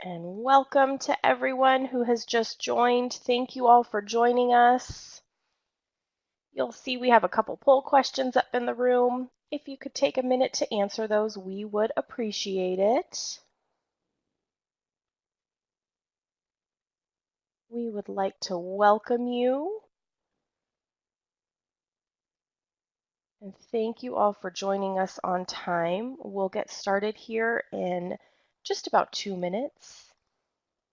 And welcome to everyone who has just joined. Thank you all for joining us. You'll see we have a couple poll questions up in the room. If you could take a minute to answer those, we would appreciate it. We would like to welcome you. And thank you all for joining us on time. We'll get started here in just about 2 minutes.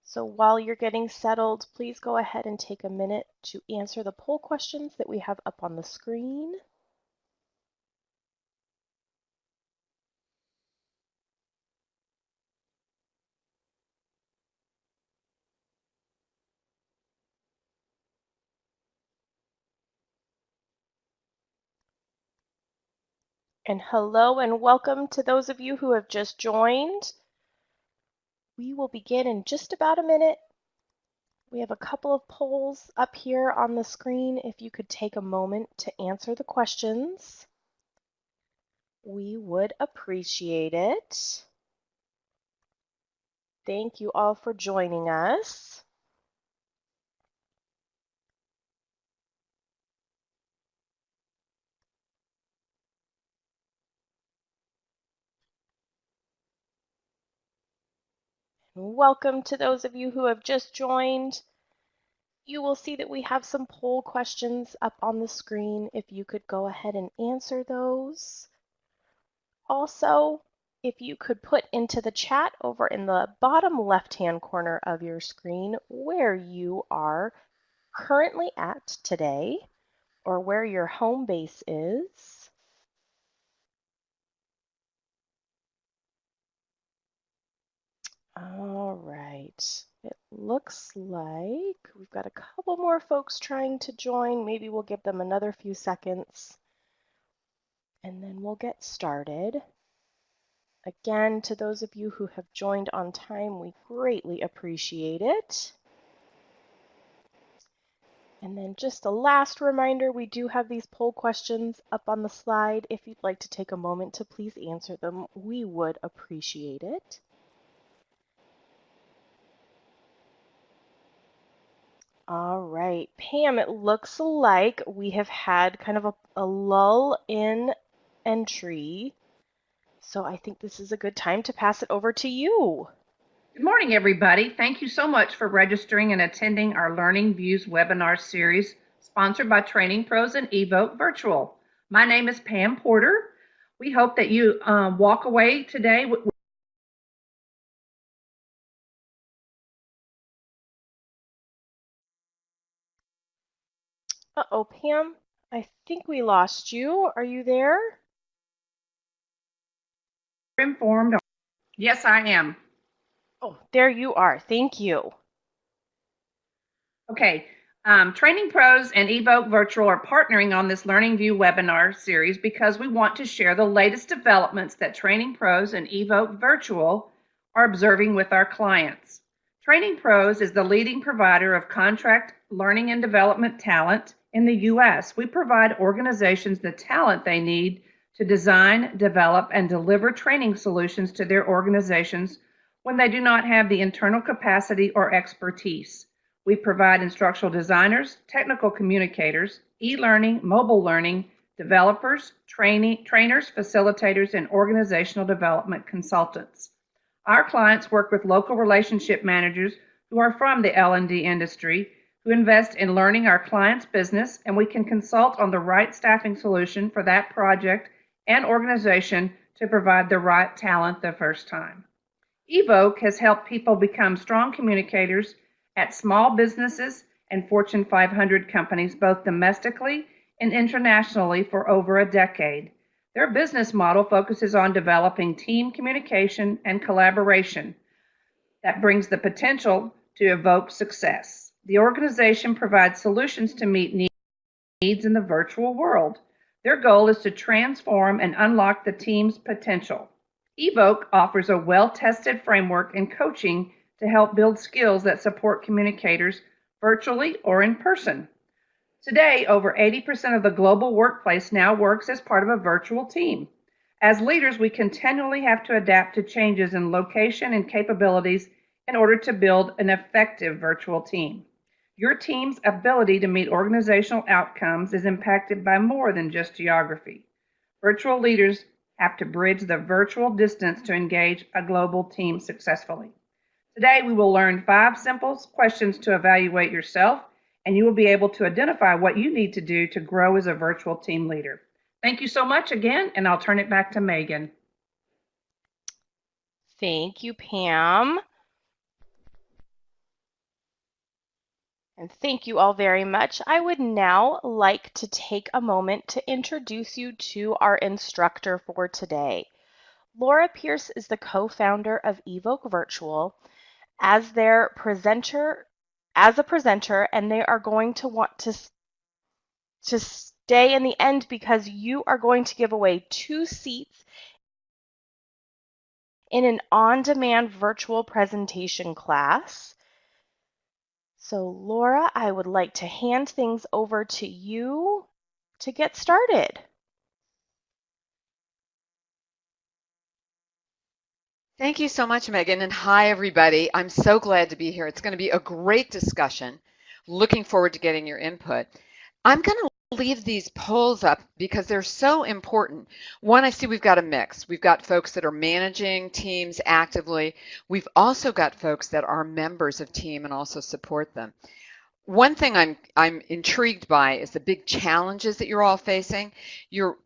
So while you're getting settled, please go ahead and take a minute to answer the poll questions that we have up on the screen. And hello and welcome to those of you who have just joined. We will begin in just about a minute. We have a couple of polls up here on the screen. If you could take a moment to answer the questions, we would appreciate it. Thank you all for joining us. And welcome to those of you who have just joined. You will see that we have some poll questions up on the screen. If you could go ahead and answer those. Also, if you could put into the chat over in the bottom left-hand corner of your screen where you are currently at today or where your home base is. All right. It looks like we've got a couple more folks trying to join. Maybe we'll give them another few seconds and then we'll get started. Again, to those of you who have joined on time, we greatly appreciate it. And then just a last reminder, we do have these poll questions up on the slide. If you'd like to take a moment to please answer them, we would appreciate it. All right, Pam, it looks like we have had kind of a lull in entry. So I think this is a good time to pass it over to you. Good morning, everybody. Thank you so much for registering and attending our Learning Views webinar series sponsored by TrainingPros and Evoke Virtual. My name is Pam Porter. We hope that you walk away today with Uh-oh, Pam, I think we lost you. Are you there? informed. Yes, I am. Oh, there you are. Thank you. Okay. TrainingPros and Evoke Virtual are partnering on this Learning View webinar series because we want to share the latest developments that TrainingPros and Evoke Virtual are observing with our clients. TrainingPros is the leading provider of contract learning and development talent in the U.S. We provide organizations the talent they need to design, develop, and deliver training solutions to their organizations when they do not have the internal capacity or expertise. We provide instructional designers, technical communicators, e-learning, mobile learning, developers, trainers, facilitators, and organizational development consultants. Our clients work with local relationship managers who are from the L&D industry, who invest in learning our client's business, and we can consult on the right staffing solution for that project and organization to provide the right talent the first time. Evoke has helped people become strong communicators at small businesses and Fortune 500 companies, both domestically and internationally, for over a decade. Their business model focuses on developing team communication and collaboration that brings the potential to evoke success. The organization provides solutions to meet needs in the virtual world. Their goal is to transform and unlock the team's potential. Evoke offers a well-tested framework and coaching to help build skills that support communicators virtually or in person. Today, over 80% of the global workplace now works as part of a virtual team. As leaders, we continually have to adapt to changes in location and capabilities in order to build an effective virtual team. Your team's ability to meet organizational outcomes is impacted by more than just geography. Virtual leaders have to bridge the virtual distance to engage a global team successfully. Today, we will learn 5 simple questions to evaluate yourself, and you will be able to identify what you need to do to grow as a virtual team leader. Thank you so much again, and I'll turn it back to Megan. Thank you, Pam. And thank you all very much. I would now like to take a moment to introduce you to our instructor for today. Laura Pierce is the co-founder of Evoke Virtual as their presenter, and they are going to want to stay in the end because you are going to give away 2 seats in an on-demand virtual presentation class. So Laura, I would like to hand things over to you to get started. Thank you so much, Megan, and hi, everybody. I'm so glad to be here. It's going to be a great discussion. Looking forward to getting your input. I'm going to leave these polls up because they're so important. One, I see we've got a mix. We've got folks that are managing teams actively. We've also got folks that are members of team and also support them. One thing I'm intrigued by is the big challenges that you're all facing. You're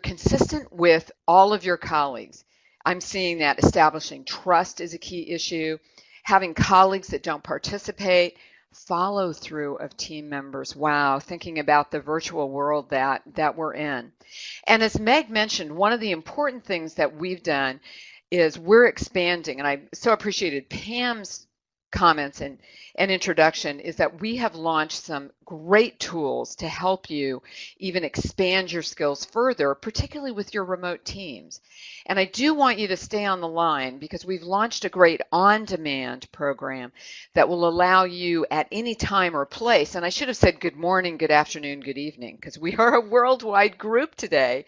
consistent with all of your colleagues. I'm seeing that establishing trust is a key issue, having colleagues that don't participate, follow through of team members. Wow, thinking about the virtual world that we're in. And as Meg mentioned, one of the important things that we've done is we're expanding, and I so appreciated Pam's comments and introduction, is that we have launched some great tools to help you even expand your skills further, particularly with your remote teams. And I do want you to stay on the line because we've launched a great on-demand program that will allow you at any time or place, and I should have said good morning, good afternoon, good evening, because we are a worldwide group today,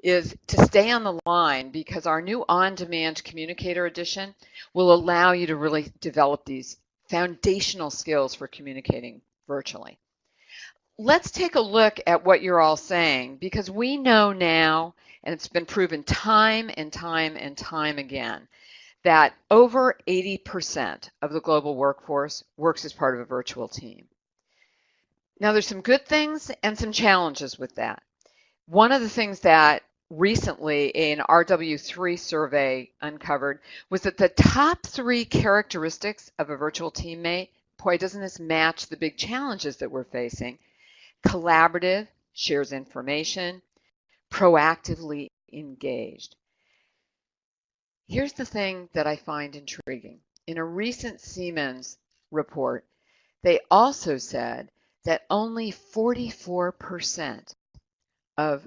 is to stay on the line because our new on-demand communicator edition will allow you to really develop these foundational skills for communicating virtually. Let's take a look at what you're all saying because we know now, and it's been proven time and time and time again, that over 80% of the global workforce works as part of a virtual team. Now there's some good things and some challenges with that. One of the things that recently an RW3 survey uncovered was that the top 3 characteristics of a virtual teammate, boy, doesn't this match the big challenges that we're facing? Collaborative, shares information, proactively engaged. Here's the thing that I find intriguing. In a recent Siemens report, they also said that only 44% of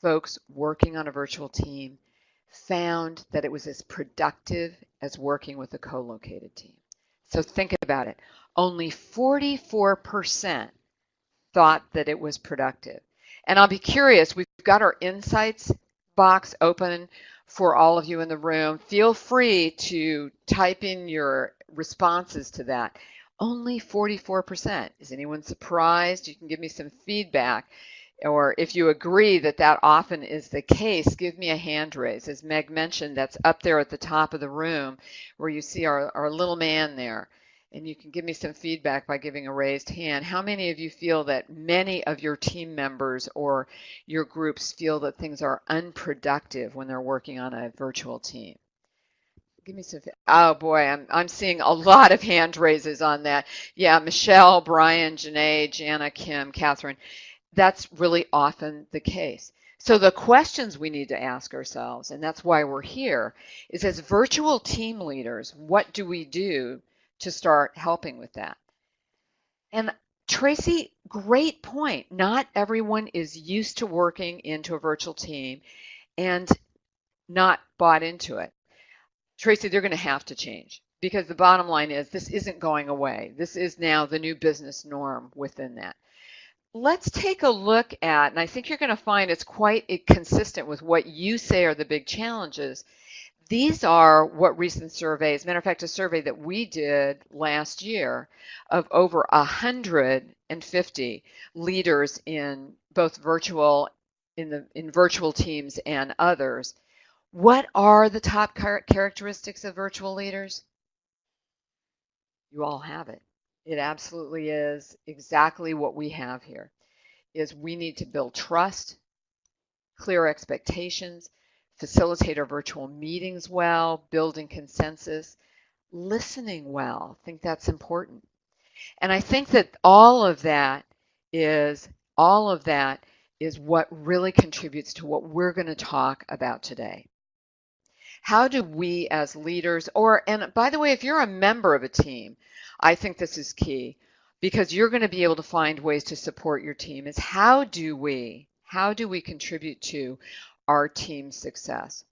folks working on a virtual team found that it was as productive as working with a co-located team. So think about it. Only 44% thought that it was productive. And I'll be curious, we've got our insights box open for all of you in the room. Feel free to type in your responses to that. Only 44%. Is anyone surprised? You can give me some feedback. Or if you agree that that often is the case, give me a hand raise. As Meg mentioned, that's up there at the top of the room where you see our little man there. And you can give me some feedback by giving a raised hand. How many of you feel that many of your team members or your groups feel that things are unproductive when they're working on a virtual team? Give me some. Oh boy, I'm seeing a lot of hand raises on that. Yeah, Michelle, Brian, Janae, Jana, Kim, Catherine. That's really often the case. So the questions we need to ask ourselves, and that's why we're here, is as virtual team leaders, what do we do to start helping with that? And Tracy, great point. Not everyone is used to working into a virtual team and not bought into it. Tracy, they're going to have to change because the bottom line is this isn't going away. This is now the new business norm within that. Let's take a look at, and I think you're going to find it's quite consistent with what you say are the big challenges, These are what recent surveys, matter of fact, a survey that we did last year of over 150 leaders in both virtual, in virtual teams and others. What are the top characteristics of virtual leaders? You all have it. It absolutely is exactly what we have here. Is we need to build trust, clear expectations, facilitate our virtual meetings well, building consensus, listening well. I think that's important. And I think that is all of that is what really contributes to what we're going to talk about today. How do we as leaders, and by the way, if you're a member of a team, I think this is key because you're going to be able to find ways to support your team, is how do we contribute to our team's success?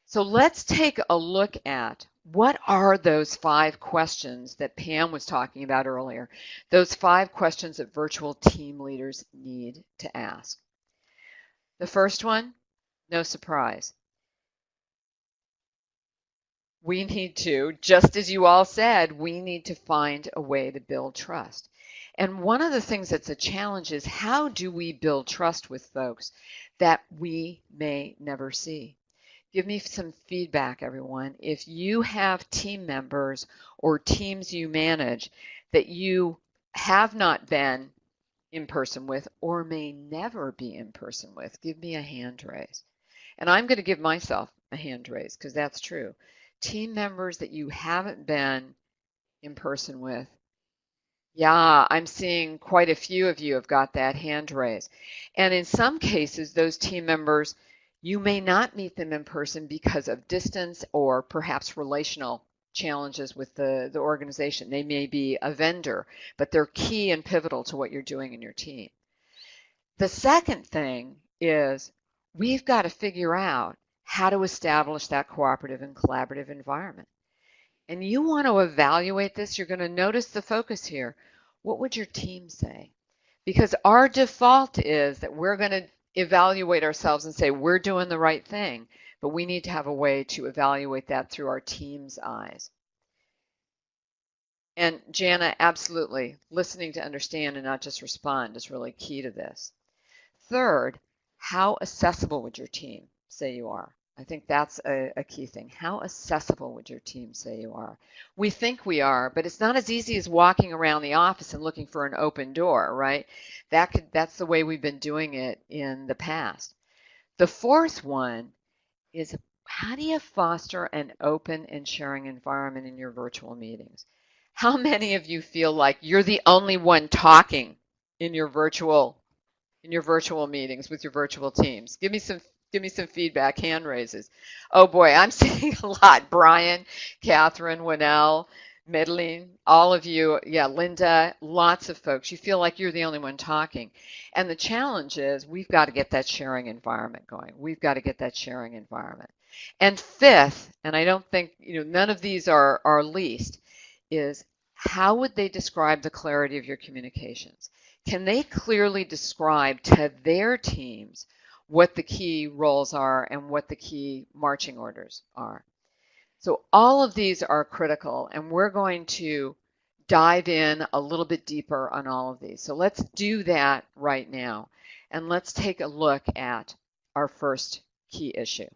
So let's take a look at what are those 5 questions that Pam was talking about earlier, those 5 questions that virtual team leaders need to ask. The first one, no surprise. We need to, just as you all said, we need to find a way to build trust. And one of the things that's a challenge is how do we build trust with folks that we may never see? Give me some feedback, everyone. If you have team members or teams you manage that you have not been in person with or may never be in person with, give me a hand raise. And I'm going to give myself a hand raise because that's true. Team members that you haven't been in person with. Yeah, I'm seeing quite a few of you have got that hand raised. And in some cases, those team members, you may not meet them in person because of distance or perhaps relational challenges with the organization. They may be a vendor, but they're key and pivotal to what you're doing in your team. The second thing is we've got to figure out how to establish that cooperative and collaborative environment. And you want to evaluate this. You're going to notice the focus here. What would your team say? Because our default is that we're going to evaluate ourselves and say we're doing the right thing, but we need to have a way to evaluate that through our team's eyes. And Jana, absolutely, listening to understand and not just respond is really key to this. Third, how accessible would your team say you are? I think that's a key thing. How accessible would your team say you are? We think we are, but it's not as easy as walking around the office and looking for an open door, right? That's the way we've been doing it in the past. The fourth one is how do you foster an open and sharing environment in your virtual meetings? How many of you feel like you're the only one talking in your virtual meetings with your virtual teams? Give me some feedback, hand raises. Oh boy, I'm seeing a lot. Brian, Catherine, Winnell, Madeline, all of you, yeah, Linda, lots of folks. You feel like you're the only one talking. And the challenge is we've got to get that sharing environment going. We've got to get that sharing environment. And fifth, and I don't think, none of these are least, is how would they describe the clarity of your communications? Can they clearly describe to their teams what the key roles are and what the key marching orders are? So all of these are critical, and we're going to dive in a little bit deeper on all of these. So let's do that right now, and let's take a look at our first key issue.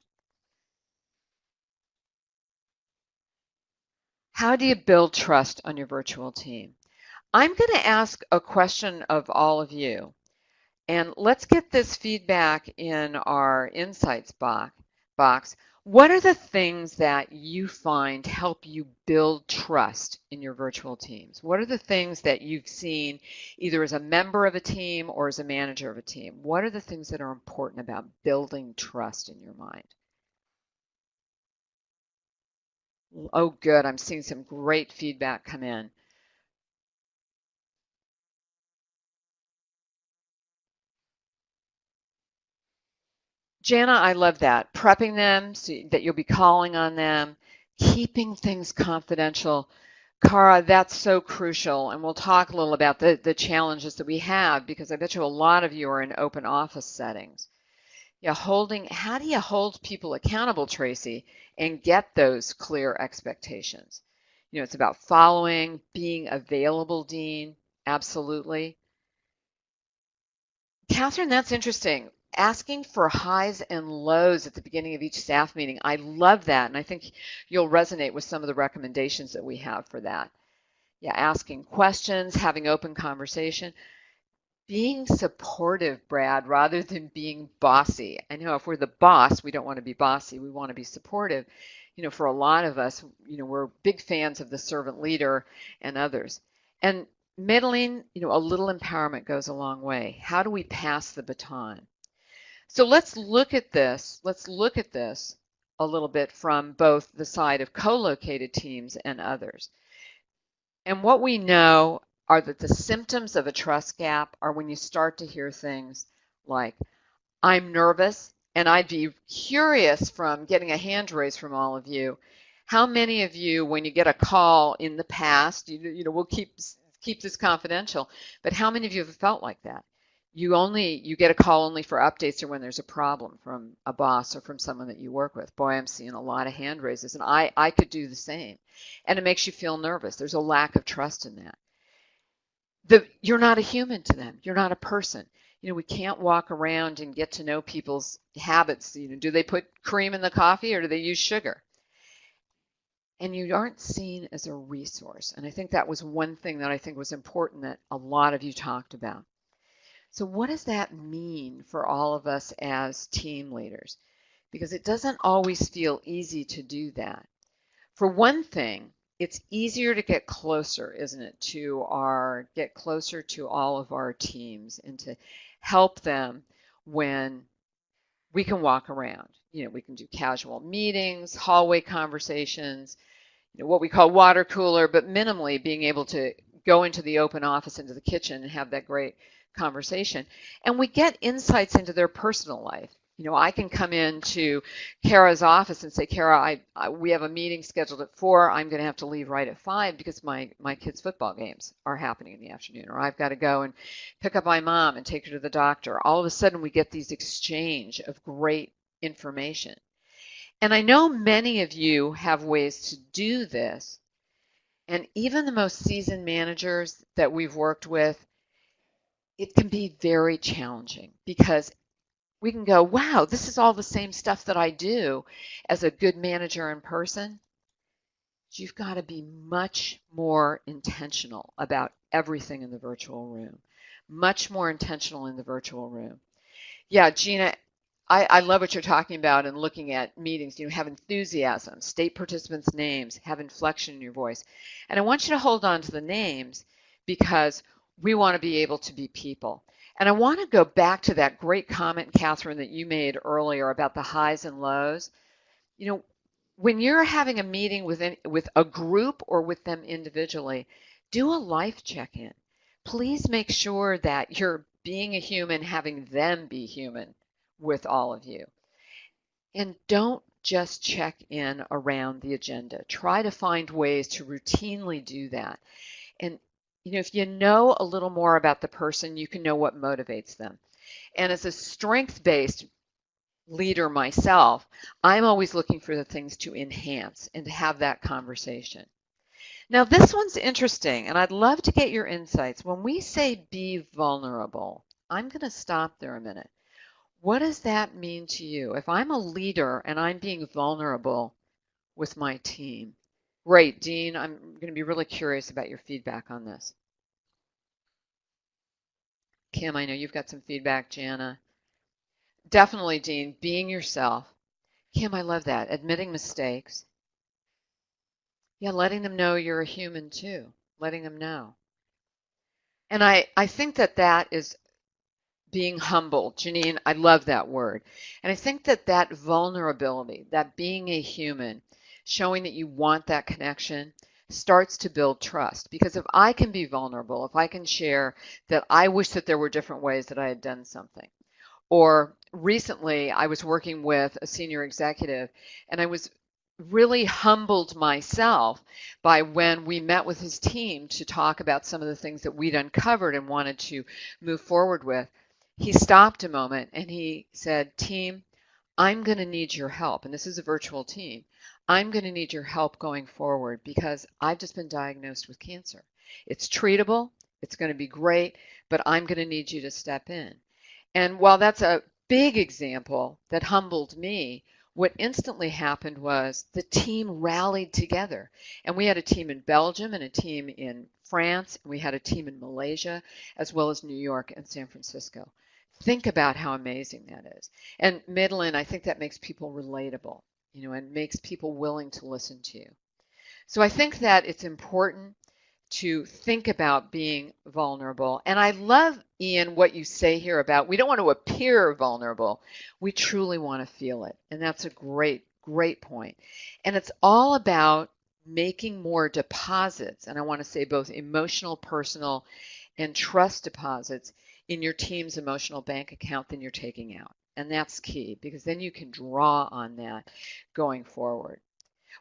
How do you build trust on your virtual team? I'm going to ask a question of all of you, and let's get this feedback in our insights box. What are the things that you find help you build trust in your virtual teams? What are the things that you've seen either as a member of a team or as a manager of a team? What are the things that are important about building trust in your mind? Oh, good. I'm seeing some great feedback come in. Jana, I love that. Prepping them so that you'll be calling on them, keeping things confidential. Cara, that's so crucial. And we'll talk a little about the challenges that we have because I bet you a lot of you are in open office settings. Yeah, how do you hold people accountable, Tracy, and get those clear expectations? It's about following, being available, Dean. Absolutely. Catherine, that's interesting. Asking for highs and lows at the beginning of each staff meeting. I love that. And I think you'll resonate with some of the recommendations that we have for that. Yeah, asking questions, having open conversation. Being supportive, Brad, rather than being bossy. I know if we're the boss, we don't want to be bossy. We want to be supportive. For a lot of us, we're big fans of the servant leader and others. And middling, a little empowerment goes a long way. How do we pass the baton? So let's look at this. Let's look at this a little bit from both the side of co-located teams and others. And what we know are that the symptoms of a trust gap are when you start to hear things like, I'm nervous, and I'd be curious from getting a hand raise from all of you. How many of you, when you get a call in the past, we'll keep this confidential, but how many of you have felt like that? You get a call only for updates or when there's a problem from a boss or from someone that you work with. Boy, I'm seeing a lot of hand raises, and I could do the same. And it makes you feel nervous. There's a lack of trust in that. You're not a human to them. You're not a person. We can't walk around and get to know people's habits. Do they put cream in the coffee or do they use sugar? And you aren't seen as a resource. And I think that was one thing that I think was important that a lot of you talked about. So what does that mean for all of us as team leaders? Because it doesn't always feel easy to do that. For one thing, it's easier to get closer, isn't it, get closer to all of our teams and to help them when we can walk around. We can do casual meetings, hallway conversations, what we call water cooler, but minimally being able to go into the open office, into the kitchen and have that great conversation. And we get insights into their personal life. I can come into Kara's office and say, Kara, we have a meeting scheduled at 4. I'm going to have to leave right at 5 because my kids' football games are happening in the afternoon. Or I've got to go and pick up my mom and take her to the doctor. All of a sudden, we get these exchange of great information. And I know many of you have ways to do this. And even the most seasoned managers that we've worked with, it can be very challenging because we can go, wow, this is all the same stuff that I do as a good manager in person. You've got to be much more intentional about everything in the virtual room. Much more intentional in the virtual room. Yeah, Gina, I love what you're talking about and looking at meetings. Have enthusiasm, state participants' names, have inflection in your voice. And I want you to hold on to the names because we want to be able to be people. And I want to go back to that great comment, Catherine, that you made earlier about the highs and lows. When you're having a meeting with a group or with them individually, do a life check-in. Please make sure that you're being a human, having them be human with all of you. And don't just check in around the agenda. Try to find ways to routinely do that. And if you know a little more about the person, you can know what motivates them. And as a strength-based leader myself, I'm always looking for the things to enhance and to have that conversation. Now, this one's interesting, and I'd love to get your insights. When we say be vulnerable, I'm going to stop there a minute. What does that mean to you? If I'm a leader and I'm being vulnerable with my team, great, Dean, I'm going to be really curious about your feedback on this. Kim, I know you've got some feedback, Jana. Definitely, Dean, being yourself. Kim, I love that. Admitting mistakes. Yeah, letting them know you're a human too. Letting them know. And I think that is being humble. Janine, I love that word. And I think that vulnerability, that being a human, showing that you want that connection, starts to build trust. Because if I can be vulnerable, if I can share that I wish that there were different ways that I had done something. Or recently, I was working with a senior executive, and I was really humbled myself by when we met with his team to talk about some of the things that we'd uncovered and wanted to move forward with. he stopped a moment and he said, team, I'm going to need your help. And this is a virtual team. I'm going to need your help going forward because I've just been diagnosed with cancer. It's treatable. It's going to be great, but I'm going to need you to step in. And while that's a big example that humbled me, what instantly happened was the team rallied together. And we had a team in Belgium and a team in France, and we had a team in Malaysia, as well as New York and San Francisco. Think about how amazing that is. And Midland, I think that makes people relatable, and makes people willing to listen to you. So I think that it's important to think about being vulnerable. And I love, Ian, what you say here about we don't want to appear vulnerable. We truly want to feel it. And that's a great, great point. And it's all about making more deposits. And I want to say both emotional, personal, and trust deposits in your team's emotional bank account than you're taking out. And that's key because then you can draw on that going forward.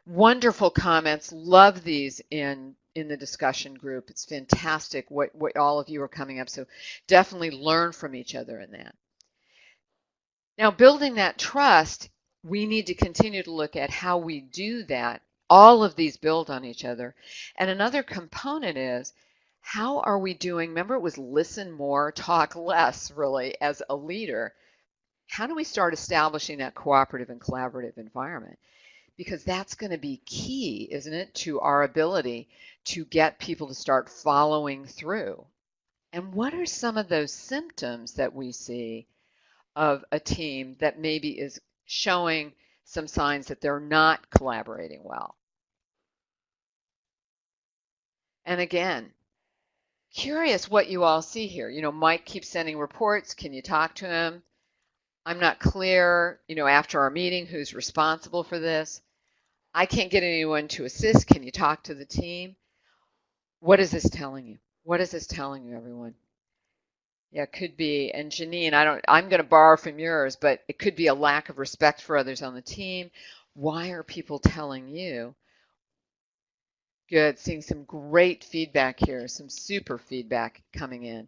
Wonderful comments. Love these in the discussion group. It's fantastic what all of you are coming up. So definitely learn from each other in that. Now, building that trust, we need to continue to look at how we do that. All of these build on each other. And another component is how are we doing? Remember, it was listen more, talk less, really, as a leader. How do we start establishing that cooperative and collaborative environment? Because that's going to be key, isn't it, to our ability to get people to start following through. And what are some of those symptoms that we see of a team that maybe is showing some signs that they're not collaborating well? And again, curious what you all see here. Mike keeps sending reports. Can you talk to him? I'm not clear, after our meeting, who's responsible for this. I can't get anyone to assist. Can you talk to the team? What is this telling you? What is this telling you, everyone? Yeah, it could be, and Janine, I'm going to borrow from yours, but it could be a lack of respect for others on the team. Why are people telling you? Good, seeing some great feedback here, some super feedback coming in.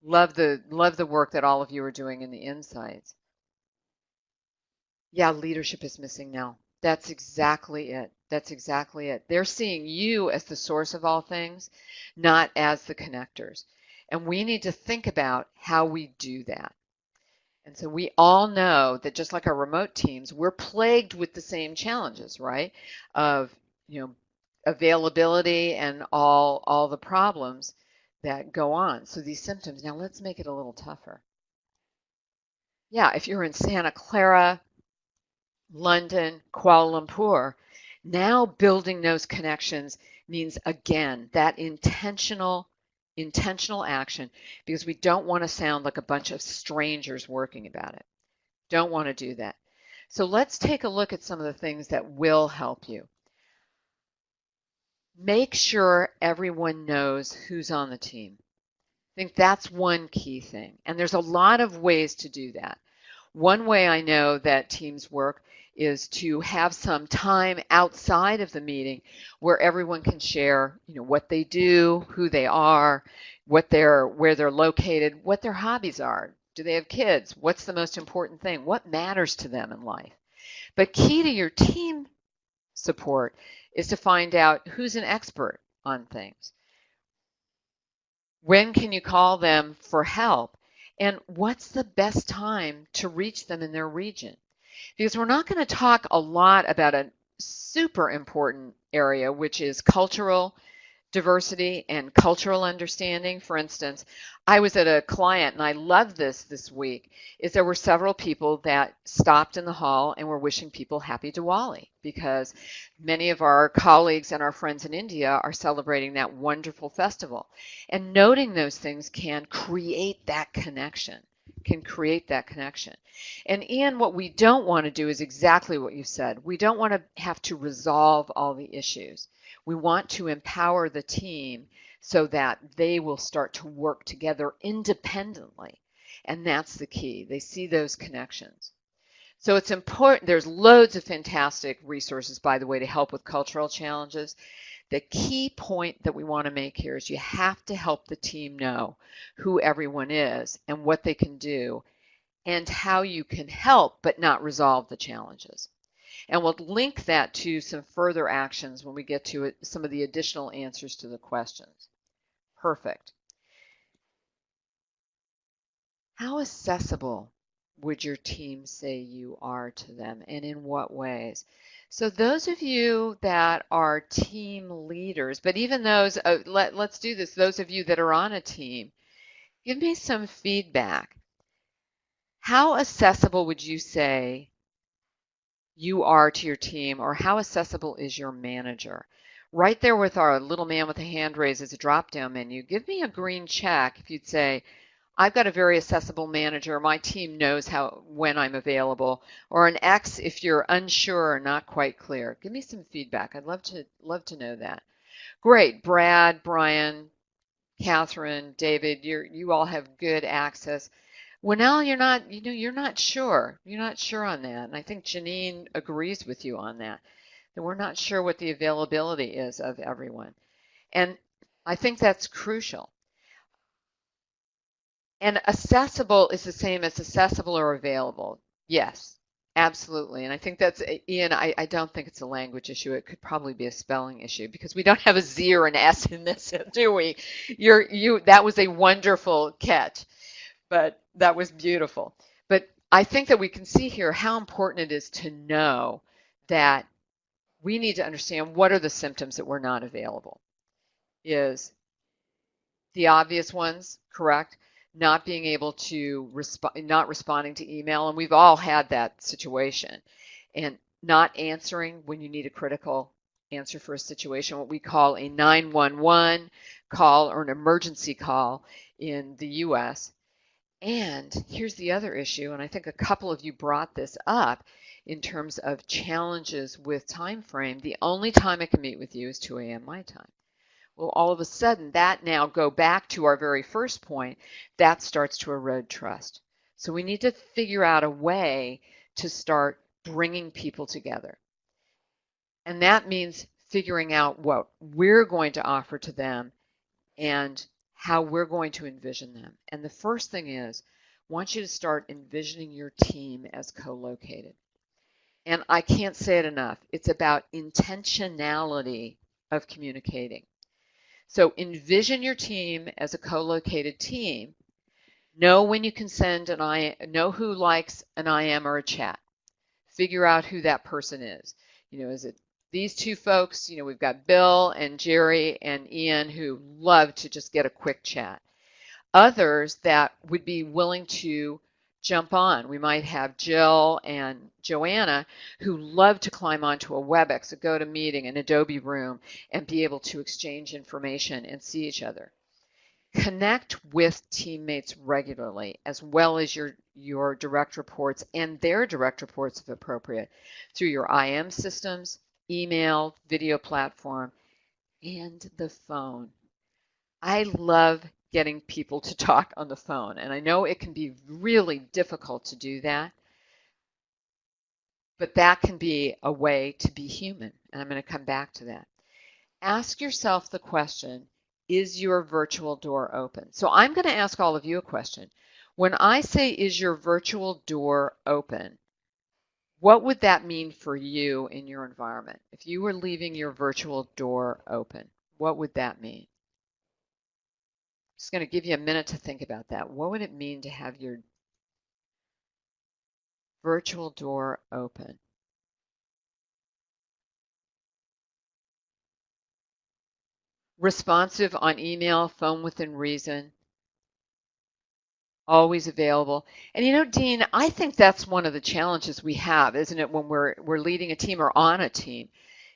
Love the work that all of you are doing in the insights. Yeah, leadership is missing now. That's exactly it. That's exactly it. They're seeing you as the source of all things, not as the connectors. And we need to think about how we do that. And so we all know that just like our remote teams, we're plagued with the same challenges, right? Of, availability and all the problems that go on. So these symptoms, now let's make it a little tougher. Yeah, if you're in Santa Clara, London, Kuala Lumpur, now building those connections means, again, that intentional action, because we don't want to sound like a bunch of strangers working about it. Don't want to do that. So let's take a look at some of the things that will help you. Make sure everyone knows who's on the team. I think that's one key thing. And there's a lot of ways to do that. One way I know that teams work is to have some time outside of the meeting where everyone can share, what they do, who they are, where they're located, what their hobbies are. Do they have kids? What's the most important thing? What matters to them in life? But key to your team support is to find out who's an expert on things. When can you call them for help? And what's the best time to reach them in their region? Because we're not going to talk a lot about a super important area, which is cultural diversity and cultural understanding. For instance, I was at a client, and I loved this week, is there were several people that stopped in the hall and were wishing people happy Diwali, because many of our colleagues and our friends in India are celebrating that wonderful festival. And noting those things can create that connection. And Ian, what we don't want to do is exactly what you said. We don't want to have to resolve all the issues. We want to empower the team so that they will start to work together independently. And that's the key. They see those connections. So it's important. There's loads of fantastic resources, by the way, to help with cultural challenges. The key point that we want to make here is you have to help the team know who everyone is and what they can do and how you can help but not resolve the challenges. And we'll link that to some further actions when we get to it, some of the additional answers to the questions. Perfect. How accessible would your team say you are to them, and in what ways? So those of you that are team leaders, but even those, let's do this, those of you that are on a team, give me some feedback. How accessible would you say you are to your team, or how accessible is your manager? Right there with our little man with a hand raised as a drop-down menu, give me a green check if you'd say, I've got a very accessible manager. My team knows when I'm available. Or an X if you're unsure or not quite clear. Give me some feedback. I'd love to know that. Great. Brad, Brian, Catherine, David, you all have good access. Winnell, you're not sure. You're not sure on that. And I think Janine agrees with you on that we're not sure what the availability is of everyone. And I think that's crucial. And accessible is the same as accessible or available. Yes, absolutely. And I think that's, Ian, I don't think it's a language issue. It could probably be a spelling issue because we don't have a Z or an S in this, do we? That was a wonderful catch, but that was beautiful. But I think that we can see here how important it is to know that we need to understand what are the symptoms that we're not available. Is the obvious ones, correct? Not being able to not responding to email, and we've all had that situation, and not answering when you need a critical answer for a situation, what we call a 911 call or an emergency call in the US. And here's the other issue, and I think a couple of you brought this up in terms of challenges with time frame. The only time I can meet with you is 2 a.m. my time. Well, all of a sudden, that now go back to our very first point, that starts to erode trust. So we need to figure out a way to start bringing people together. And that means figuring out what we're going to offer to them and how we're going to envision them. And the first thing is, I want you to start envisioning your team as co-located. And I can't say it enough. It's about intentionality of communicating. So envision your team as a co-located team. Know when you can send an IM, know who likes an IM or a chat. Figure out who that person is. Is it these two folks? We've got Bill and Jerry and Ian who love to just get a quick chat. Others that would be willing to jump on. We might have Jill and Joanna who love to climb onto a WebEx, a GoToMeeting, an Adobe Room, and be able to exchange information and see each other. Connect with teammates regularly, as well as your direct reports and their direct reports if appropriate, through your IM systems, email, video platform, and the phone. I love getting people to talk on the phone. And I know it can be really difficult to do that, but that can be a way to be human. And I'm going to come back to that. Ask yourself the question, is your virtual door open? So I'm going to ask all of you a question. When I say, is your virtual door open, what would that mean for you in your environment? If you were leaving your virtual door open, what would that mean? Just going to give you a minute to think about that. What would it mean to have your virtual door open? Responsive on email, phone within reason, always available. And Dean, I think that's one of the challenges we have, isn't it, when we're leading a team or on a team?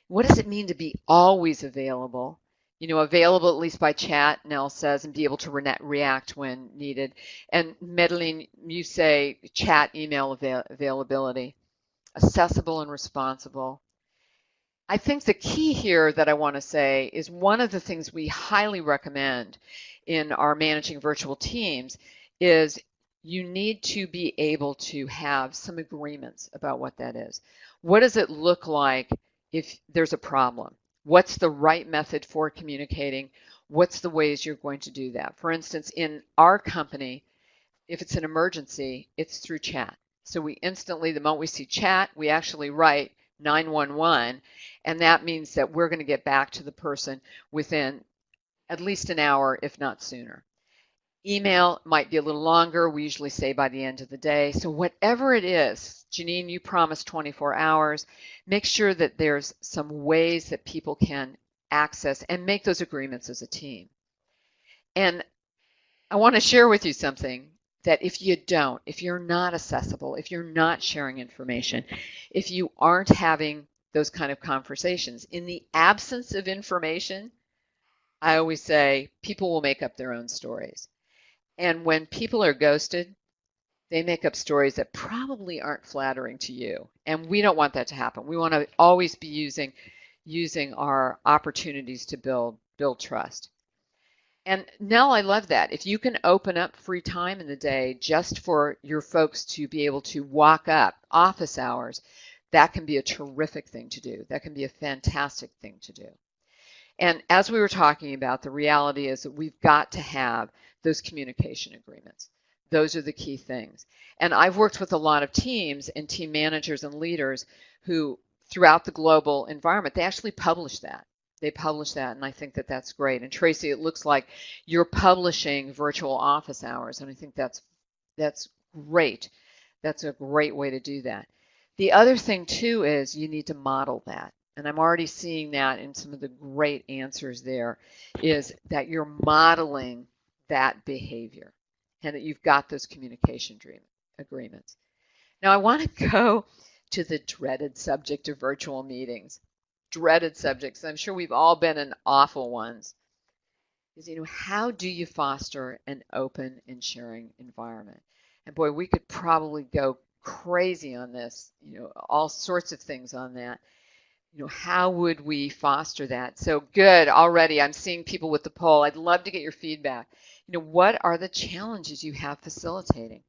What does it mean to be always available? Available at least by chat, Nell says, and be able to react when needed. And Madeline, you say chat, email availability, accessible and responsible. I think the key here that I want to say is one of the things we highly recommend in our managing virtual teams is you need to be able to have some agreements about what that is. What does it look like if there's a problem? What's the right method for communicating? What's the ways you're going to do that? For instance, in our company, if it's an emergency, it's through chat. So we instantly, the moment we see chat, we actually write 911, and that means that we're going to get back to the person within at least an hour, if not sooner. Email might be a little longer. We usually say by the end of the day. So whatever it is, Janine, you promised 24 hours. Make sure that there's some ways that people can access and make those agreements as a team. And I want to share with you something that if you're not accessible, if you're not sharing information, if you aren't having those kind of conversations, in the absence of information, I always say people will make up their own stories. And when people are ghosted, they make up stories that probably aren't flattering to you. And we don't want that to happen. We want to always be using our opportunities to build trust. And Nell, I love that. If you can open up free time in the day just for your folks to be able to walk up office hours, that can be a terrific thing to do. That can be a fantastic thing to do. And as we were talking about, the reality is that we've got to have those communication agreements. Those are the key things. And I've worked with a lot of teams and team managers and leaders who, throughout the global environment, they actually publish that. They publish that, and I think that that's great. And Tracy, it looks like you're publishing virtual office hours, and I think that's great. That's a great way to do that. The other thing, too, is you need to model that. And I'm already seeing that in some of the great answers there, is that you're modeling that behavior and that you've got those communication agreements. Now, I want to go to the dreaded subject of virtual meetings. Dreaded subjects. I'm sure we've all been in awful ones. Is, how do you foster an open and sharing environment? And boy, we could probably go crazy on this, all sorts of things on that. How would we foster that? So good already. I'm seeing people with the poll. I'd love to get your feedback. What are the challenges you have facilitating?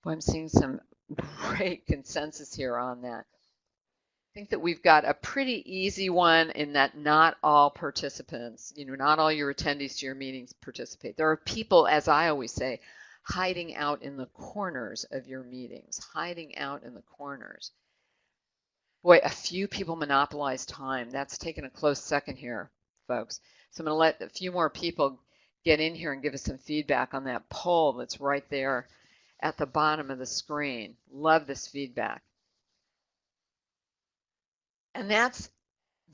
Well, I'm seeing some great consensus here on that. I think that we've got a pretty easy one in that not all participants, not all your attendees to your meetings participate. There are people, as I always say, hiding out in the corners of your meetings, hiding out in the corners. Boy, a few people monopolize time. That's taken a close second here, folks. So I'm going to let a few more people get in here and give us some feedback on that poll that's right there at the bottom of the screen. Love this feedback. And that's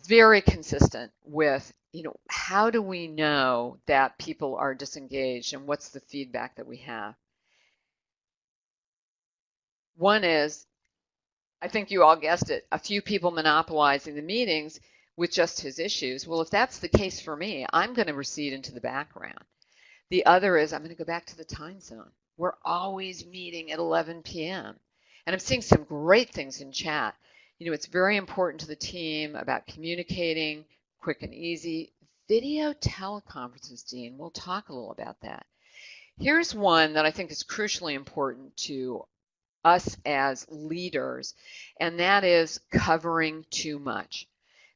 very consistent with, how do we know that people are disengaged and what's the feedback that we have? One is, I think you all guessed it, a few people monopolizing the meetings with just his issues. Well, if that's the case for me, I'm going to recede into the background. The other is I'm going to go back to the time zone. We're always meeting at 11 p.m. And I'm seeing some great things in chat. It's very important to the team about communicating, quick and easy. Video teleconferences, Dean, we'll talk a little about that. Here's one that I think is crucially important to us as leaders, and that is covering too much.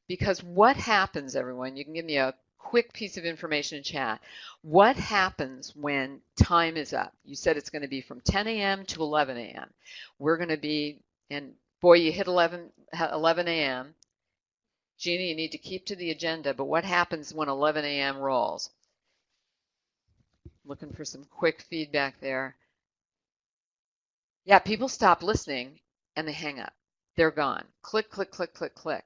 Because what happens, everyone, you can give me a quick piece of information in chat. What happens when time is up? You said it's going to be from 10 a.m. to 11 a.m. We're going to be, and boy, you hit 11 a.m. Jeannie, you need to keep to the agenda, but what happens when 11 a.m. rolls? Looking for some quick feedback there. Yeah, people stop listening and they hang up. They're gone. Click, click, click, click, click.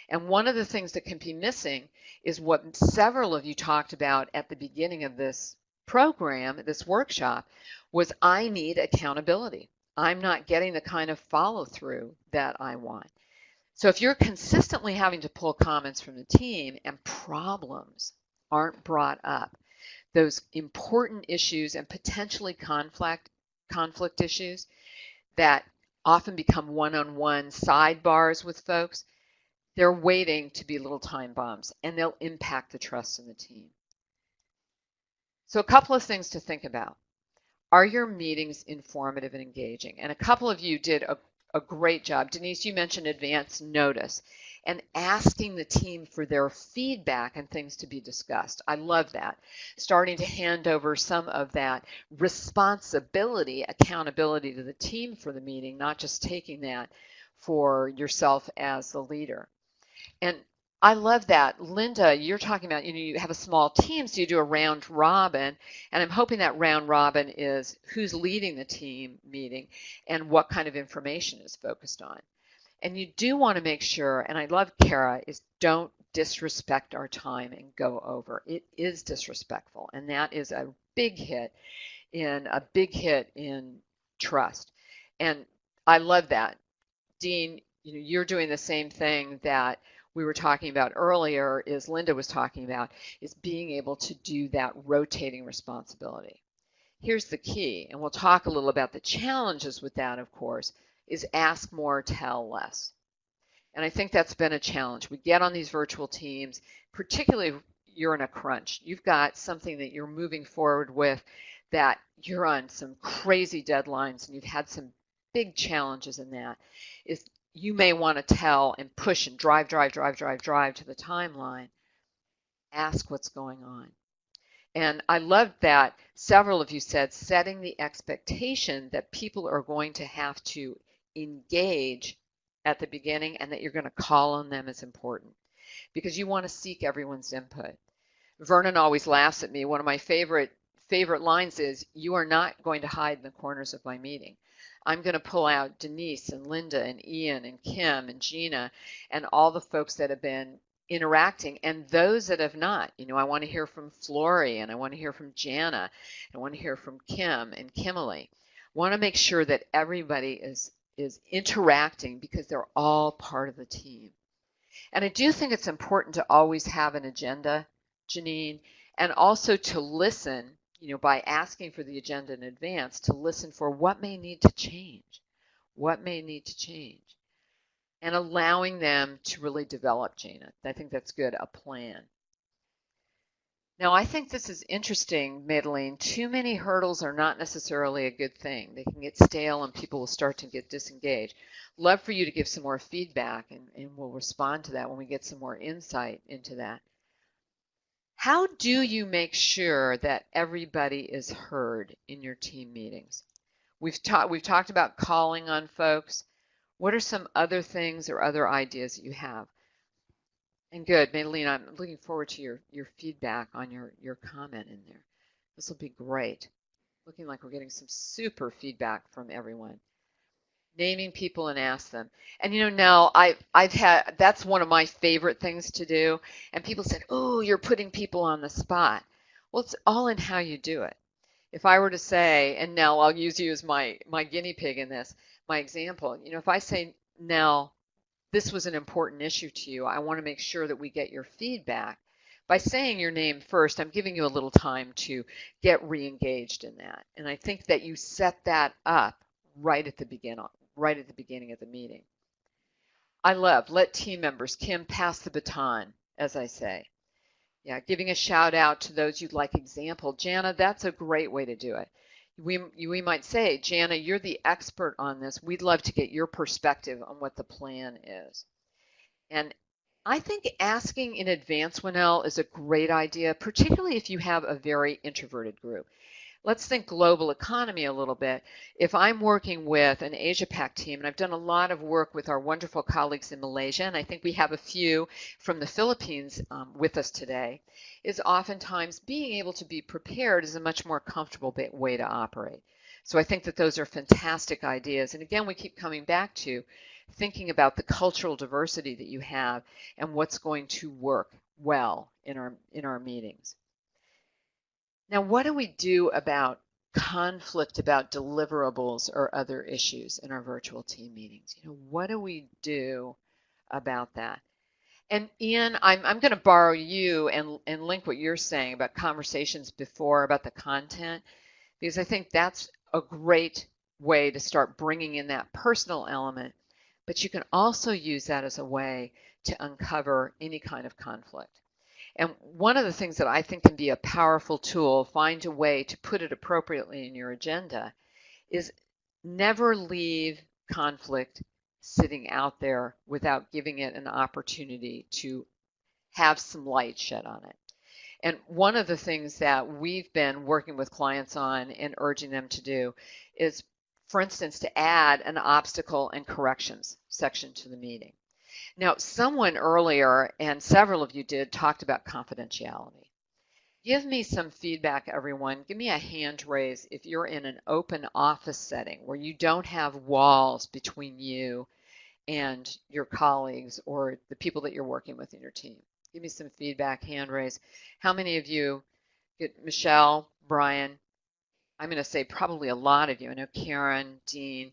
And one of the things that can be missing is what several of you talked about at the beginning of this program, this workshop, was I need accountability. I'm not getting the kind of follow through that I want. So if you're consistently having to pull comments from the team and problems aren't brought up, those important issues and potentially conflict issues that often become one-on-one sidebars with folks, they're waiting to be little time bombs, and they'll impact the trust in the team. So a couple of things to think about. Are your meetings informative and engaging? And a couple of you did a great job. Denise, you mentioned advance notice. and asking the team for their feedback and things to be discussed. I love that. Starting to hand over some of that responsibility, accountability to the team for the meeting, not just taking that for yourself as the leader. And I love that. Linda, you're talking about, you have a small team, so you do a round robin, and I'm hoping that round robin is who's leading the team meeting and what kind of information is focused on. And you do want to make sure, and I love Kara, is don't disrespect our time and go over. It is disrespectful, and that is a big hit in trust. And I love that. Dean, you're doing the same thing that we were talking about earlier, is Linda was talking about, is being able to do that rotating responsibility. Here's the key, and we'll talk a little about the challenges with that, of course, is ask more, tell less. And I think that's been a challenge. We get on these virtual teams, particularly if you're in a crunch. You've got something that you're moving forward with that you're on some crazy deadlines and you've had some big challenges in that, is you may want to tell and push and drive to the timeline. Ask what's going on. And I loved that several of you said setting the expectation that people are going to have to engage at the beginning and that you're going to call on them is important because you want to seek everyone's input. Vernon always laughs at me. One of my favorite lines is, you are not going to hide in the corners of my meeting. I'm going to pull out Denise and Linda and Ian and Kim and Gina and all the folks that have been interacting and those that have not. I want to hear from Flory and I want to hear from Jana. I want to hear from Kim and Kimberly. I want to make sure that everybody is interacting because they're all part of the team. And I do think it's important to always have an agenda, Janine, and also to listen, by asking for the agenda in advance, to listen for what may need to change, and allowing them to really develop, Jana. I think that's good, a plan. Now, I think this is interesting, Madeline. Too many hurdles are not necessarily a good thing. They can get stale and people will start to get disengaged. Love for you to give some more feedback, and we'll respond to that when we get some more insight into that. How do you make sure that everybody is heard in your team meetings? We've talked about calling on folks. What are some other things or other ideas that you have? And good, Madeline, I'm looking forward to your feedback on your comment in there. This will be great. Looking like we're getting some super feedback from everyone. Naming people and ask them. And now I've had, that's one of my favorite things to do. And people said, oh, you're putting people on the spot. Well, it's all in how you do it. If I were to say, and Nell, I'll use you as my guinea pig in this, my example, if I say, Nell, this was an important issue to you, I want to make sure that we get your feedback. By saying your name first, I'm giving you a little time to get re-engaged in that. And I think that you set that up right at the beginning of the meeting. I love, let team members, Kim, pass the baton, as I say. Yeah, giving a shout out to those you'd like example. Jana, that's a great way to do it. We might say, Jana, you're the expert on this. We'd love to get your perspective on what the plan is. And I think asking in advance, Winnell, is a great idea, particularly if you have a very introverted group. Let's think global economy a little bit. If I'm working with an Asia-Pac team, and I've done a lot of work with our wonderful colleagues in Malaysia, and I think we have a few from the Philippines with us today, is oftentimes being able to be prepared is a much more comfortable way to operate. So I think that those are fantastic ideas. And again, we keep coming back to thinking about the cultural diversity that you have and what's going to work well in our meetings. Now, what do we do about conflict about deliverables or other issues in our virtual team meetings? What do we do about that? And Ian, I'm going to borrow you and link what you're saying about conversations before about the content, because I think that's a great way to start bringing in that personal element, but you can also use that as a way to uncover any kind of conflict. And one of the things that I think can be a powerful tool, find a way to put it appropriately in your agenda, is never leave conflict sitting out there without giving it an opportunity to have some light shed on it. And one of the things that we've been working with clients on and urging them to do is, for instance, to add an obstacle and corrections section to the meeting. Now, someone earlier, and several of you did, talked about confidentiality. Give me some feedback, everyone. Give me a hand raise if you're in an open office setting where you don't have walls between you and your colleagues or the people that you're working with in your team. Give me some feedback, hand raise. How many of you, Michelle, Brian, I'm going to say probably a lot of you. I know Karen, Dean,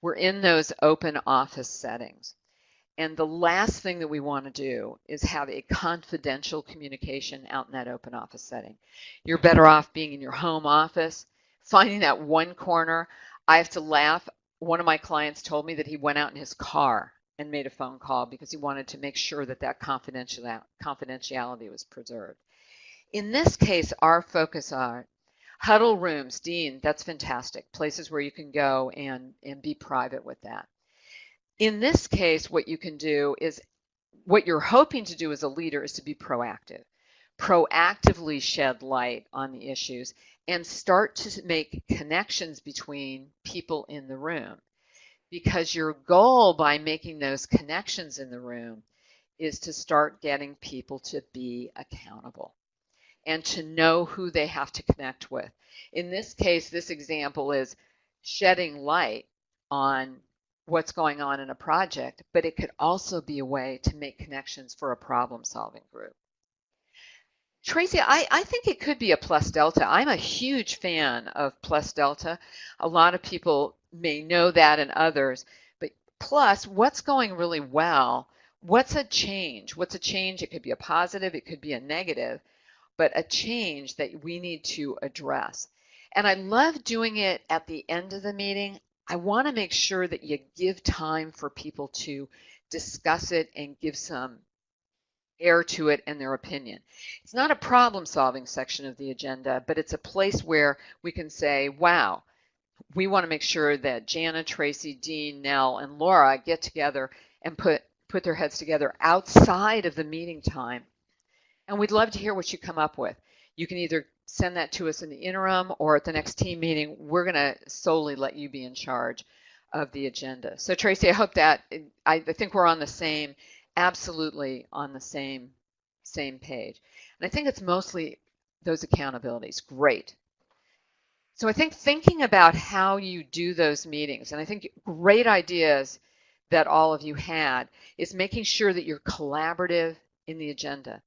we're in those open office settings. And the last thing that we want to do is have a confidential communication out in that open office setting. You're better off being in your home office, finding that one corner. I have to laugh. One of my clients told me that he went out in his car and made a phone call because he wanted to make sure that that confidentiality was preserved. In this case, our focus are huddle rooms. Dean, that's fantastic. Places where you can go and be private with that. In this case, what you can do is, what you're hoping to do as a leader is to be proactive. Proactively shed light on the issues and start to make connections between people in the room. Because your goal by making those connections in the room is to start getting people to be accountable and to know who they have to connect with. In this case, this example is shedding light on what's going on in a project, but it could also be a way to make connections for a problem-solving group. Tracy, I think it could be a plus delta. I'm a huge fan of plus delta. A lot of people may know that and others, but plus, what's going really well? What's a change? What's a change? It could be a positive, it could be a negative, but a change that we need to address. And I love doing it at the end of the meeting. I want to make sure that you give time for people to discuss it and give some air to it and their opinion. It's not a problem-solving section of the agenda, but it's a place where we can say, wow, we want to make sure that Jana, Tracy, Dean, Nell, and Laura get together and put their heads together outside of the meeting time. And we'd love to hear what you come up with. You can either send that to us in the interim or at the next team meeting. We're going to solely let you be in charge of the agenda. So Tracy, I hope that, I think we're on the same, absolutely on the same page. And I think it's mostly those accountabilities. Great. So I think thinking about how you do those meetings, and I think great ideas that all of you had, is making sure that you're collaborative in the agenda.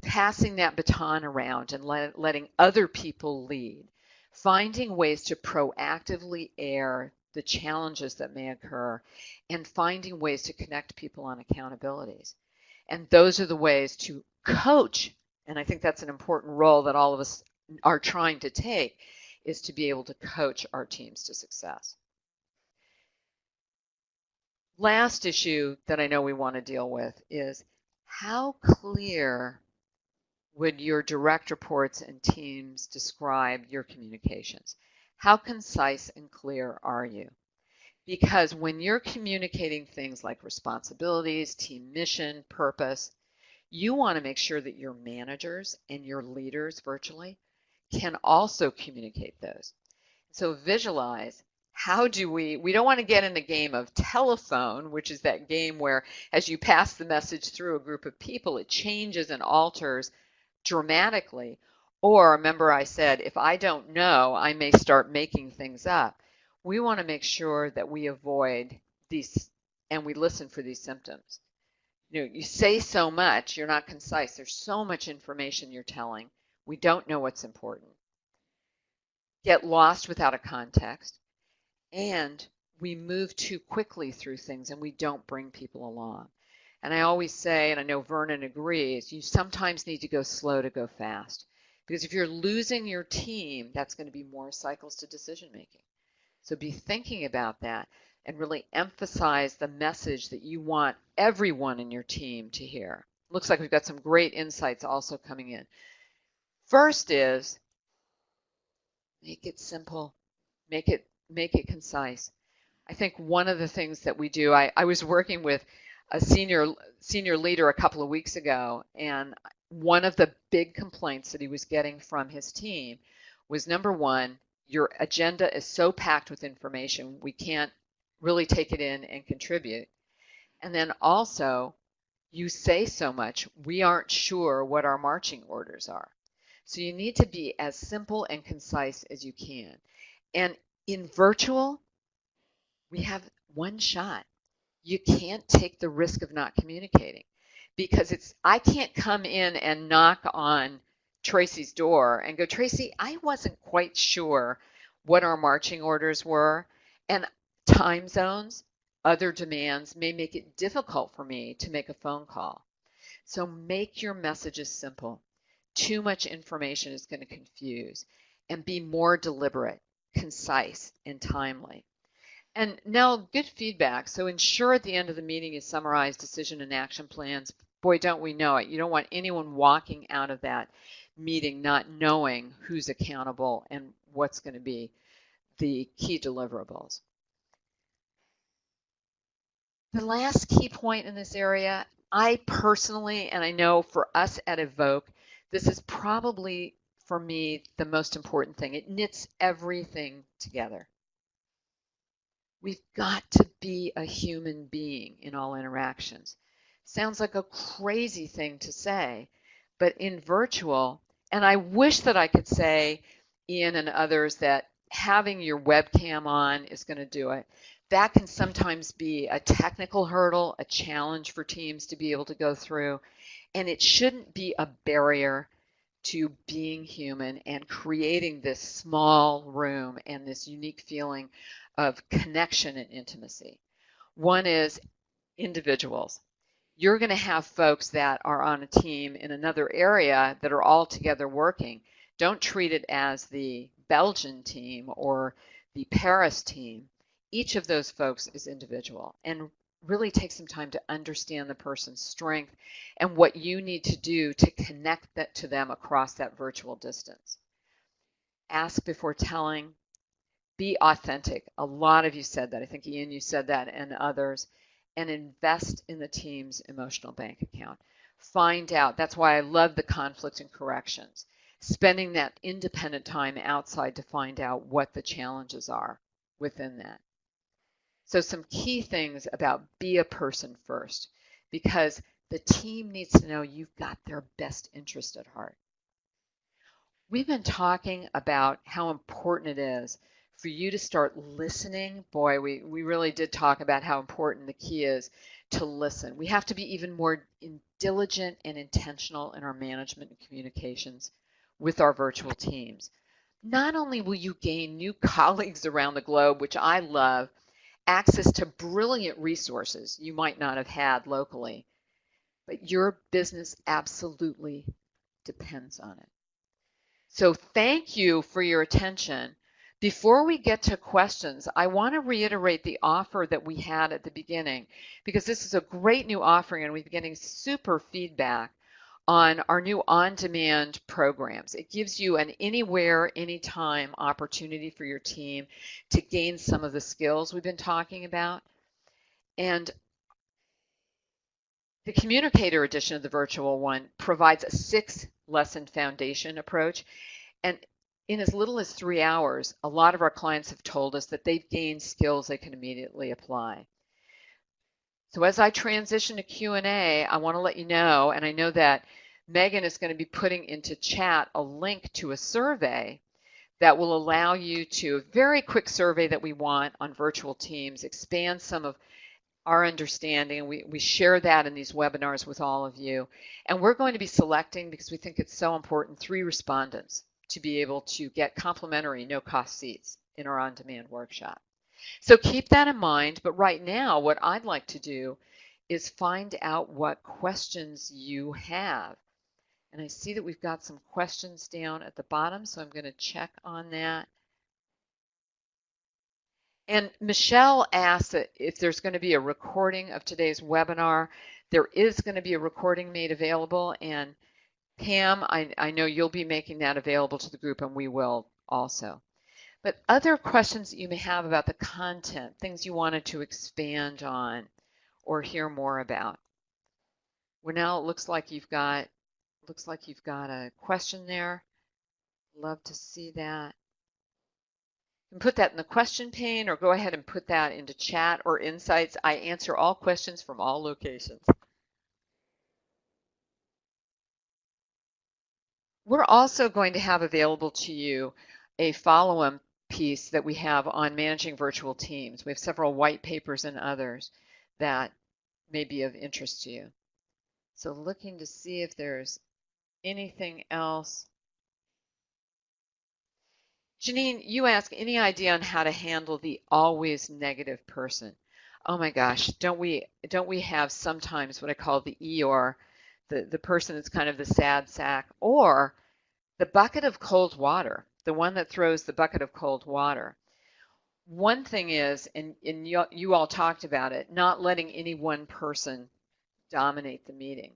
Passing that baton around and letting other people lead, finding ways to proactively air the challenges that may occur, and finding ways to connect people on accountabilities. And those are the ways to coach, and I think that's an important role that all of us are trying to take, is to be able to coach our teams to success. Last issue that I know we want to deal with is how clear would your direct reports and teams describe your communications? How concise and clear are you? Because when you're communicating things like responsibilities, team mission, purpose, you want to make sure that your managers and your leaders virtually can also communicate those. So visualize, how do we don't want to get in the game of telephone, which is that game where as you pass the message through a group of people, it changes and alters dramatically. Or remember I said, if I don't know, I may start making things up. We want to make sure that we avoid these and we listen for these symptoms. You say so much, you're not concise. There's so much information you're telling. We don't know what's important. Get lost without a context. And we move too quickly through things and we don't bring people along. And I always say, and I know Vernon agrees, you sometimes need to go slow to go fast. Because if you're losing your team, that's going to be more cycles to decision making. So be thinking about that and really emphasize the message that you want everyone in your team to hear. Looks like we've got some great insights also coming in. First is, make it simple, make it concise. I think one of the things that we do, I was working with a senior leader a couple of weeks ago, and one of the big complaints that he was getting from his team was, number one, your agenda is so packed with information, we can't really take it in and contribute. And then also, you say so much, we aren't sure what our marching orders are. So you need to be as simple and concise as you can. And in virtual, we have one shot. You can't take the risk of not communicating, because I can't come in and knock on Tracy's door and go, Tracy, I wasn't quite sure what our marching orders were, and time zones, other demands may make it difficult for me to make a phone call. So make your messages simple. Too much information is going to confuse, and be more deliberate, concise, and timely. And now, good feedback. So ensure at the end of the meeting you summarize decision and action plans. Boy, don't we know it. You don't want anyone walking out of that meeting not knowing who's accountable and what's going to be the key deliverables. The last key point in this area, I personally, and I know for us at Evoke, this is probably, for me, the most important thing. It knits everything together. We've got to be a human being in all interactions. Sounds like a crazy thing to say, but in virtual, and I wish that I could say, Ian and others, that having your webcam on is going to do it. That can sometimes be a technical hurdle, a challenge for teams to be able to go through, and it shouldn't be a barrier to being human and creating this small room and this unique feeling of connection and intimacy. One is individuals. You're going to have folks that are on a team in another area that are all together working. Don't treat it as the Belgian team or the Paris team. Each of those folks is individual, and really take some time to understand the person's strength and what you need to do to connect that to them across that virtual distance. Ask before telling. Be authentic. A lot of you said that. I think, Ian, you said that, and others. And invest in the team's emotional bank account. Find out. That's why I love the conflict and corrections. Spending that independent time outside to find out what the challenges are within that. So some key things about be a person first, because the team needs to know you've got their best interest at heart. We've been talking about how important it is for you to start listening. Boy, we really did talk about how important the key is to listen. We have to be even more diligent and intentional in our management and communications with our virtual teams. Not only will you gain new colleagues around the globe, which I love, access to brilliant resources you might not have had locally, but your business absolutely depends on it. So thank you for your attention. Before we get to questions, I want to reiterate the offer that we had at the beginning, because this is a great new offering and we've been getting super feedback on our new on-demand programs. It gives you an anywhere, anytime opportunity for your team to gain some of the skills we've been talking about. And the communicator edition of the virtual one provides a 6-lesson foundation approach. And in as little as 3 hours, a lot of our clients have told us that they've gained skills they can immediately apply. So as I transition to Q&A, I want to let you know, and I know that Megan is going to be putting into chat a link to a survey that will allow you to, a very quick survey that we want on virtual teams, expand some of our understanding, and we share that in these webinars with all of you. And we're going to be selecting, because we think it's so important, 3 respondents to be able to get complimentary no-cost seats in our on-demand workshop. So keep that in mind, but right now what I'd like to do is find out what questions you have. And I see that we've got some questions down at the bottom, so I'm going to check on that. And Michelle asked if there's going to be a recording of today's webinar. There is going to be a recording made available, and Pam, I know you'll be making that available to the group, and we will also. But other questions that you may have about the content, things you wanted to expand on or hear more about. Well, now it looks like you've got a question there. Love to see that. You can put that in the question pane or go ahead and put that into chat or insights. I answer all questions from all locations. We're also going to have available to you a follow-on piece that we have on managing virtual teams. We have several white papers and others that may be of interest to you. So looking to see if there's anything else. Janine, you ask any idea on how to handle the always negative person. Oh my gosh, don't we have sometimes what I call the Eeyore, the person that's kind of the sad sack, or the bucket of cold water, the one that throws the bucket of cold water. One thing is, and you all talked about it, not letting any one person dominate the meeting.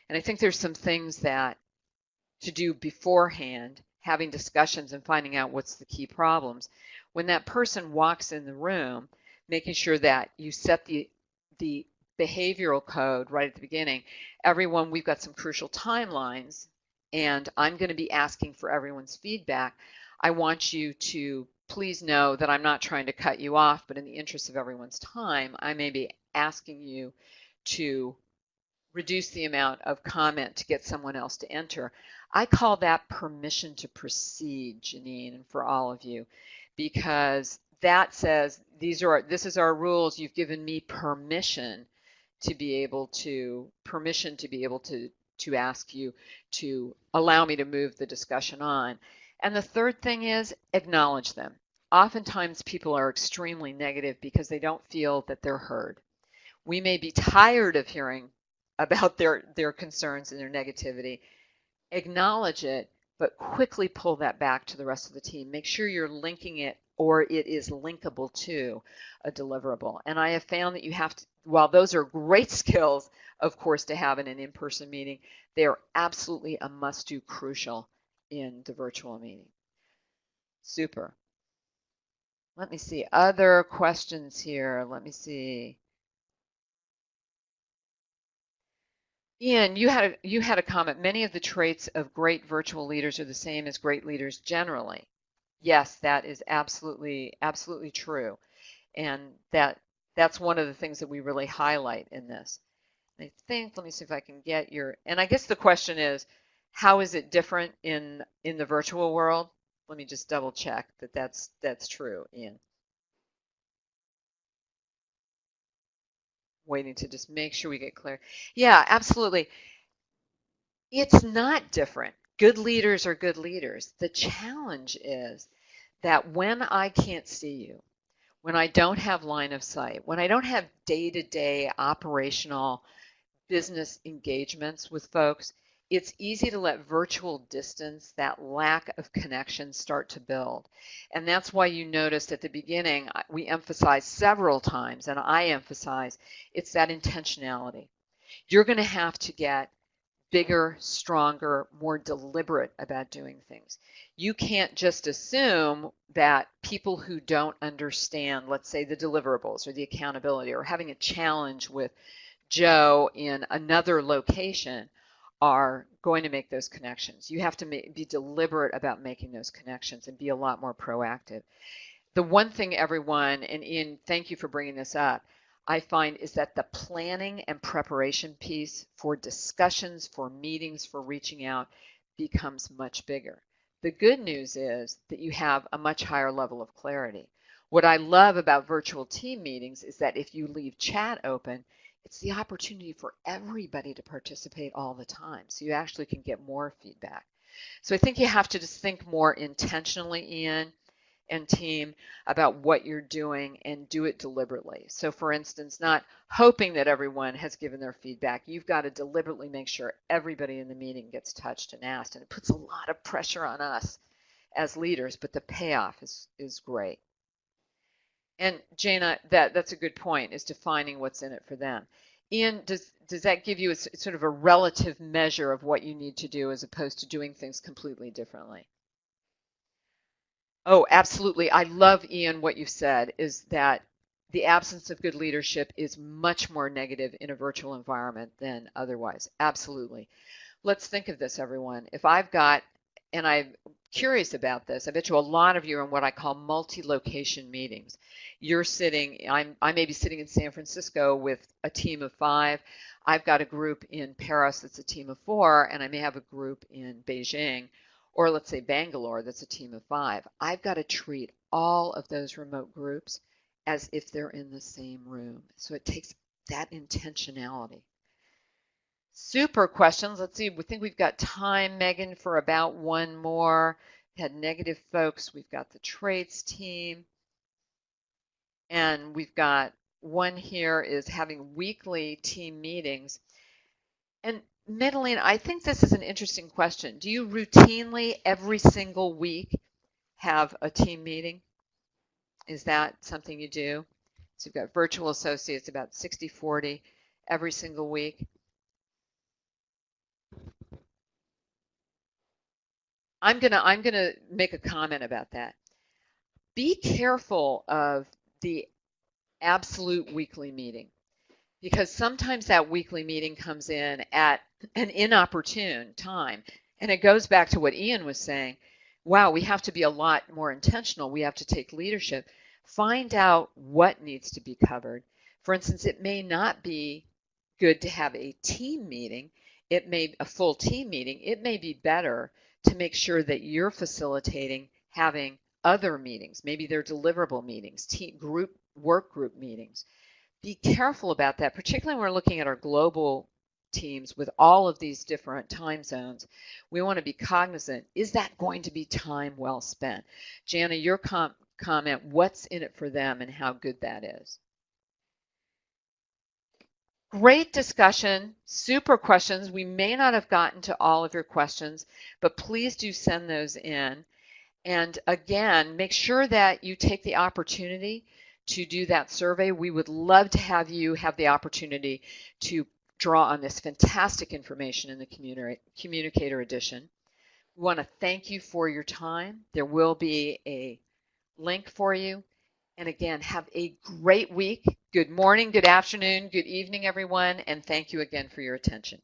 And I think there's some things that to do beforehand, having discussions and finding out what's the key problems. When that person walks in the room, making sure that you set the behavioral code right at the beginning. Everyone, we've got some crucial timelines, and I'm going to be asking for everyone's feedback. I want you to please know that I'm not trying to cut you off, but in the interest of everyone's time, I may be asking you to reduce the amount of comment to get someone else to enter. I call that permission to proceed, Janine, and for all of you, because that says this is our rules. You've given me permission to be able to ask you to allow me to move the discussion on. And the third thing is acknowledge them. Oftentimes people are extremely negative because they don't feel that they're heard. We may be tired of hearing about their concerns and their negativity. Acknowledge it, but quickly pull that back to the rest of the team. Make sure you're linking it or it is linkable to a deliverable. And I have found that you have to, while those are great skills, of course, to have in an in-person meeting, they are absolutely a must-do, crucial in the virtual meeting. Super. Let me see. Other questions here. Let me see. Ian, you had a comment. Many of the traits of great virtual leaders are the same as great leaders generally. Yes, that is absolutely true. And that's one of the things that we really highlight in this. I think, let me see if I can get your, and I guess the question is, how is it different in the virtual world? Let me just double check that that's true, Ian. Waiting to just make sure we get clear. Yeah, absolutely. It's not different. Good leaders are good leaders. The challenge is that when I can't see you, when I don't have line of sight, when I don't have day-to-day operational business engagements with folks, it's easy to let virtual distance, that lack of connection, start to build. And that's why you noticed at the beginning, we emphasized several times, and I emphasize, it's that intentionality. You're going to have to get bigger, stronger, more deliberate about doing things. You can't just assume that people who don't understand, let's say, the deliverables or the accountability or having a challenge with Joe in another location are going to make those connections. You have to be deliberate about making those connections and be a lot more proactive. The one thing everyone, and Ian, thank you for bringing this up, I find is that the planning and preparation piece for discussions, for meetings, for reaching out becomes much bigger. The good news is that you have a much higher level of clarity. What I love about virtual team meetings is that if you leave chat open, it's the opportunity for everybody to participate all the time. So you actually can get more feedback. So I think you have to just think more intentionally, Ian and team, about what you're doing and do it deliberately. So for instance, not hoping that everyone has given their feedback. You've got to deliberately make sure everybody in the meeting gets touched and asked. And it puts a lot of pressure on us as leaders, but the payoff is great. And Jana, that's a good point, is defining what's in it for them. Ian, does that give you a sort of a relative measure of what you need to do as opposed to doing things completely differently? Oh, absolutely. I love, Ian, what you said is that the absence of good leadership is much more negative in a virtual environment than otherwise. Absolutely. Let's think of this, everyone. If I've got, and I'm curious about this, I bet you a lot of you are in what I call multi-location meetings. You're sitting, I may be sitting in San Francisco with a team of 5. I've got a group in Paris that's a team of 4, and I may have a group in Beijing, or let's say Bangalore that's a team of 5. I've got to treat all of those remote groups as if they're in the same room. So it takes that intentionality. Super questions. Let's see. We think we've got time, Megan, for about one more. We had negative folks. We've got the traits team. And we've got one here is having weekly team meetings. And Madeline, I think this is an interesting question. Do you routinely every single week have a team meeting? Is that something you do? So you've got virtual associates about 60-40 every single week. I'm gonna make a comment about that. Be careful of the absolute weekly meeting, because sometimes that weekly meeting comes in at an inopportune time. And it goes back to what Ian was saying. Wow, we have to be a lot more intentional. We have to take leadership. Find out what needs to be covered. For instance, it may not be good to have a team meeting. It may a full team meeting. It may be better to make sure that you're facilitating having other meetings. Maybe they're deliverable meetings, work group meetings. Be careful about that, particularly when we're looking at our global teams with all of these different time zones. We want to be cognizant, is that going to be time well spent? Jana, your comment, what's in it for them and how good that is? Great discussion, super questions. We may not have gotten to all of your questions, but please do send those in. And again, make sure that you take the opportunity to do that survey. We would love to have you have the opportunity to draw on this fantastic information in the Communicator Edition. We want to thank you for your time. There will be a link for you. And again, have a great week. Good morning, good afternoon, good evening, everyone, and thank you again for your attention.